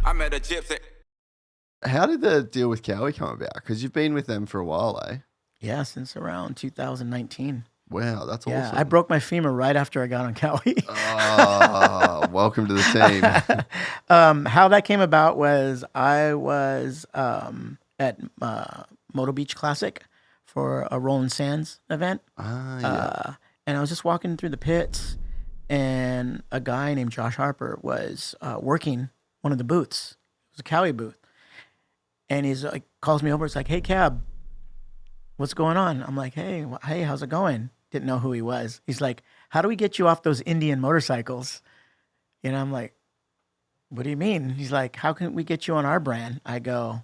I met a gypsy. How did the deal with Cowie come about? Because you've been with them for a while, eh? Yeah, since around 2019. Wow, that's Yeah, awesome. I broke my femur right after I got on Cowie. Oh, welcome to the team. How that came about was I was at Moto Beach Classic for a Rolling Sands event. Yeah. And I was just walking through the pits, and a guy named Josh Harper was working one of the booths. It was a Cowie booth. And he's like, calls me over. It's like, hey, Cab, what's going on? I'm like, hey, how's it going? Didn't know who he was. He's like, how do we get you off those Indian motorcycles? You know, I'm like, what do you mean? He's like, how can we get you on our brand? I go,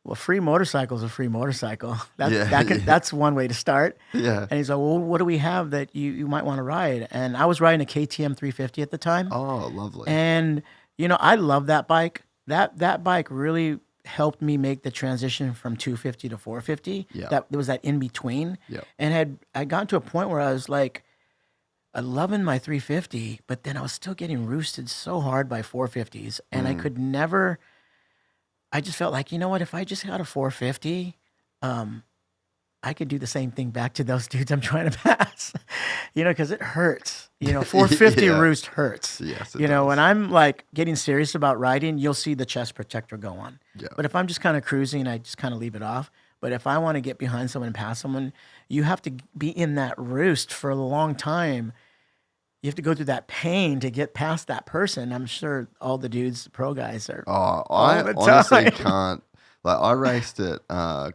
well, free motorcycle's a free motorcycle. That's one way to start. Yeah. And he's like, well, what do we have that you might want to ride? And I was riding a KTM 350 at the time. Oh, lovely. And, you know, I love that bike. That bike really helped me make the transition from 250 to 450. Yeah. There was that in between. Yeah. And I gotten to a point where I was like, I loving my 350, but then I was still getting roosted so hard by 450s. And I could never, I just felt like, you know what, if I just got a 450, I could do the same thing back to those dudes I'm trying to pass, you know, because it hurts. You know, 450 Yeah. roost hurts. Yes, it you know, does. when I'm like getting serious about riding, you'll see the chest protector go on. Yeah. But if I'm just kind of cruising, I just kind of leave it off. But if I want to get behind someone and pass someone, you have to be in that roost for a long time. You have to go through that pain to get past that person. I'm sure all the dudes, pro guys, are. Oh, all I the honestly time. can't. Like, I raced at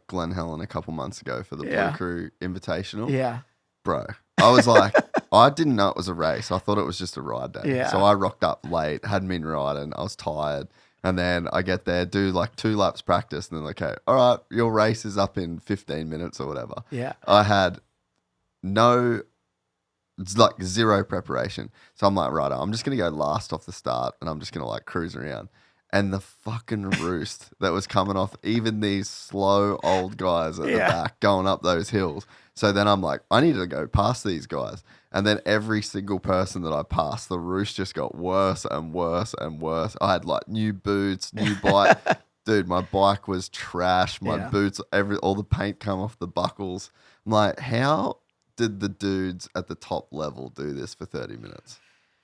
Glen Helen a couple months ago for the Yeah. Blue Crew Invitational. Yeah. Bro, I was like, I didn't know it was a race. I thought it was just a ride day. Yeah. So I rocked up late, hadn't been riding. I was tired. And then I get there, do like 2 laps practice, and then okay, all right, your race is up in 15 minutes or whatever. Yeah. I had it's like zero preparation. So I'm like, right, I'm just going to go last off the start and I'm just going to like cruise around. And the fucking roost that was coming off even these slow old guys at the back going up those hills. So then I'm like, I need to go past these guys. And then every single person that I passed, the roost just got worse and worse and worse. I had like new boots, new bike. Dude, my bike was trash. My boots, all the paint come off the buckles. I'm like, how did the dudes at the top level do this for 30 minutes?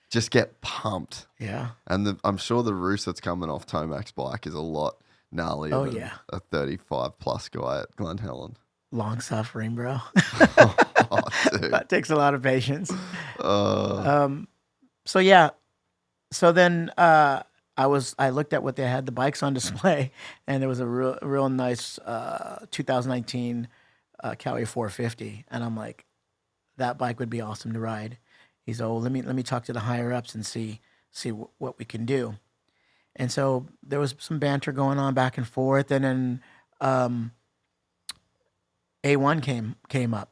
Just get pumped. Yeah. And I'm sure the roost that's coming off Tomac's bike is a lot gnarlier than a 35 plus guy at Glen Helen. Long suffering, bro. Oh, dude. That takes a lot of patience. So yeah. So then I looked at what they had, the bikes on display, and there was a real nice 2019 Cowie 450, and I'm like, that bike would be awesome to ride. He's let me talk to the higher ups and see what we can do. And so there was some banter going on back and forth, and then A1 came up,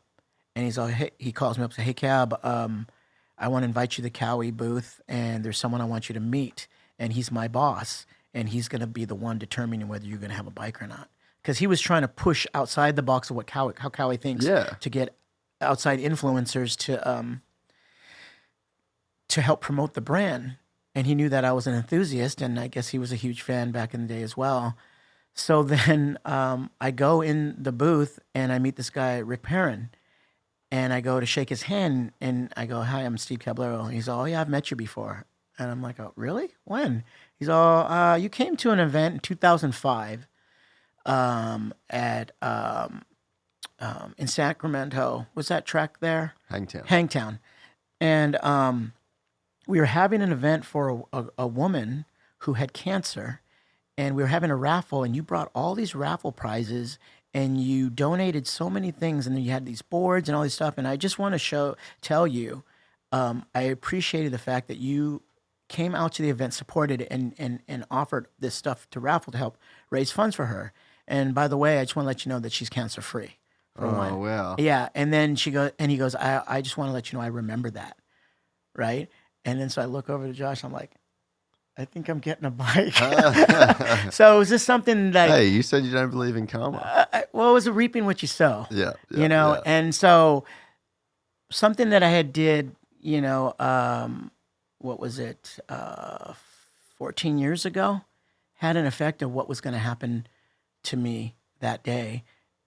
and he calls me up and says, hey Cab, I want to invite you to the Cowie booth, and there's someone I want you to meet, and he's my boss, and he's going to be the one determining whether you're going to have a bike or not. Because he was trying to push outside the box of what how Cowie thinks to get outside influencers to help promote the brand. And he knew that I was an enthusiast, and I guess he was a huge fan back in the day as well. So then I go in the booth, and I meet this guy, Rick Perrin, and I go to shake his hand, and I go, hi, I'm Steve Caballero. And he's all, oh, yeah, I've met you before. And I'm like, oh, really? When? He's all, you came to an event in 2005 at in Sacramento. Was that track there? Hangtown. And we were having an event for a woman who had cancer, and we were having a raffle, and you brought all these raffle prizes, and you donated so many things, and then you had these boards and all this stuff. And I just want to tell you, I appreciated the fact that you came out to the event, supported it, and offered this stuff to raffle to help raise funds for her. And by the way, I just want to let you know that she's cancer free. Oh, wow. Yeah. And then he goes, I just want to let you know I remember that. Right. And then so I look over to Josh, I'm like, I think I'm getting a bike. So is this something that... Hey, you said you don't believe in karma. Well, it was a reaping what you sow. Yeah. You know, and so something that I had did, you know, what was it, 14 years ago? had an effect of what was going to happen to me that day.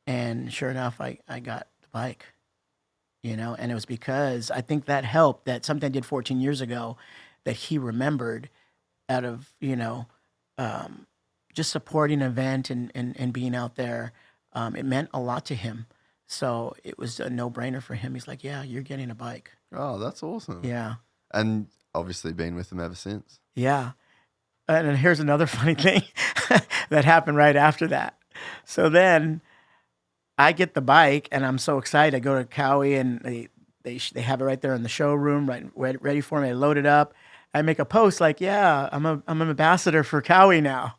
And sure enough, I got the bike, you know, and it was because I think that helped, that something I did 14 years ago that he remembered out of, you know, just supporting an event and being out there. It meant a lot to him. So it was a no-brainer for him. He's like, yeah, you're getting a bike. Oh, that's awesome. Yeah. And obviously been with him ever since. Yeah. And then here's another funny thing that happened right after that. So then I get the bike and I'm so excited. I go to Cowie and they have it right there in the showroom, right ready for me. I load it up. I make a post like, yeah, I'm an ambassador for Cowie now.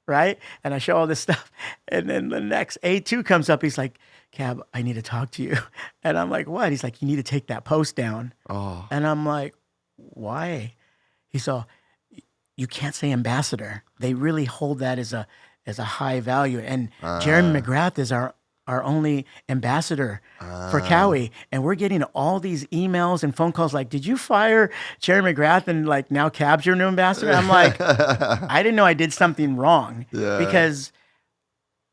Right? And I show all this stuff. And then the next A2 comes up. He's like, Cab, I need to talk to you. And I'm like, what? He's like, you need to take that post down. Oh. And I'm like, why? He said, you can't say ambassador. They really hold that as a high value. And Jeremy McGrath is our only ambassador for Cowie. And we're getting all these emails and phone calls like, did you fire Jeremy McGrath and like now Cab's your new ambassador? I'm like, I didn't know I did something wrong. Yeah. Because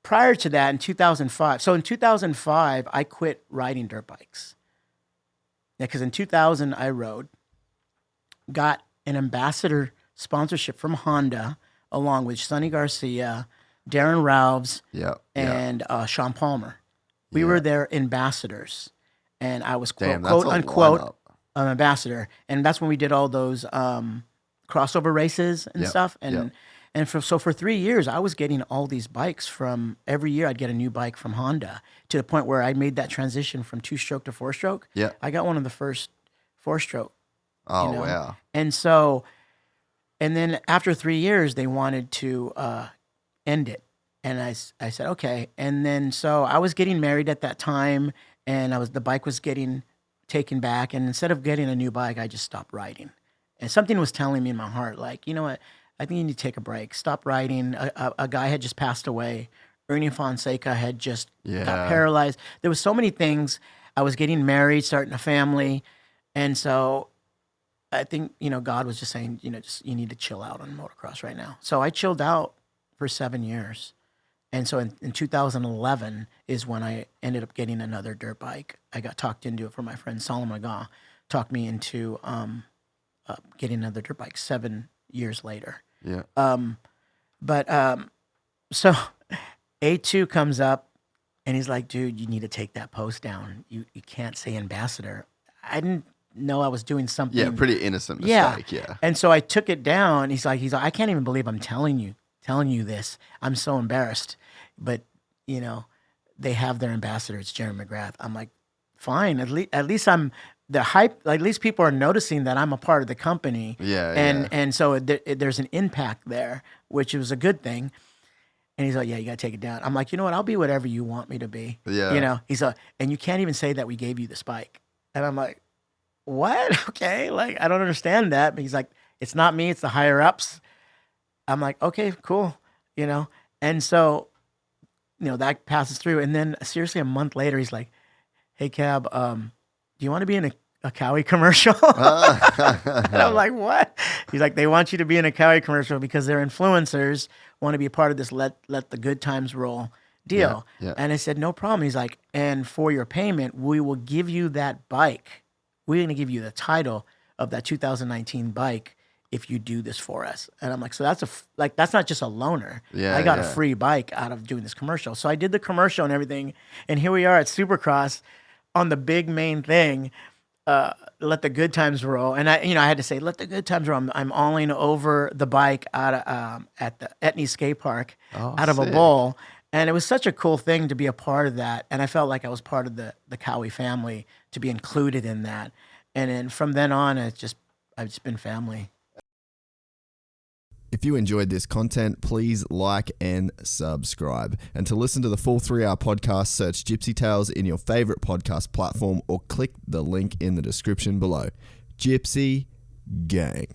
prior to that in 2005, so in 2005, I quit riding dirt bikes. Yeah, because in 2000 I rode, got an ambassador sponsorship from Honda along with Sonny Garcia, Darren Ralphs, and Sean Palmer. We were their ambassadors. And I was quote unquote an ambassador. And that's when we did all those crossover races and stuff. And for 3 years, I was getting all these bikes from, every year I'd get a new bike from Honda, to the point where I made that transition from 2-stroke to 4-stroke. Yeah. I got one of the first 4-stroke. Oh, you know? wow. And so, and then after 3 years, they wanted to end it. And I said, okay. And then, so I was getting married at that time, and the bike was getting taken back. And instead of getting a new bike, I just stopped riding. And something was telling me in my heart, like, you know what? I think you need to take a break. Stop riding. A guy had just passed away. Ernie Fonseca had just got paralyzed. There was so many things. I was getting married, starting a family. And so I think, you know, God was just saying, you know, just you need to chill out on motocross right now. So I chilled out for 7 years. And so in 2011 is when I ended up getting another dirt bike. I got talked into it from my friend Solomon Agah, talked me into getting another dirt bike 7 years later. Yeah. So A2 comes up and he's like, dude, you need to take that post down. You can't say ambassador. I didn't know I was doing something. Yeah, pretty innocent mistake. Yeah. And so I took it down. He's like, I can't even believe I'm telling you this. I'm so embarrassed. But, you know, they have their ambassador. It's Jeremy McGrath. I'm like, fine. At least I'm the hype. Like, at least people are noticing that I'm a part of the company. Yeah. And so there's an impact there, which was a good thing. And he's like, yeah, you got to take it down. I'm like, you know what? I'll be whatever you want me to be. Yeah. You know, he's like, and you can't even say that we gave you the spike. And I'm like, what? Okay. Like, I don't understand that. But he's like, it's not me. It's the higher ups. I'm like, okay, cool. You know? And so, you know, that passes through. And then seriously, a month later, he's like, hey, Cab, do you want to be in a Cowie commercial? And I'm like, what? He's like, they want you to be in a Cowie commercial because their influencers want to be a part of this let the good times roll deal. Yeah. And I said, no problem. He's like, and for your payment, we will give you that bike. We're going to give you the title of that 2019 bike if you do this for us. And I'm like, so that's not just a loaner. Yeah, I got a free bike out of doing this commercial. So I did the commercial and everything. And here we are at Supercross on the big main thing. Let the good times roll. And I had to say, let the good times roll. I'm all-in over the bike out of, at the Etney Skate Park out of a bowl. And it was such a cool thing to be a part of that. And I felt like I was part of the Cowie family to be included in that. And then from then on, I've just been family. If you enjoyed this content, please like and subscribe. And to listen to the full 3-hour podcast, search Gypsy Tales in your favorite podcast platform or click the link in the description below. Gypsy Gang.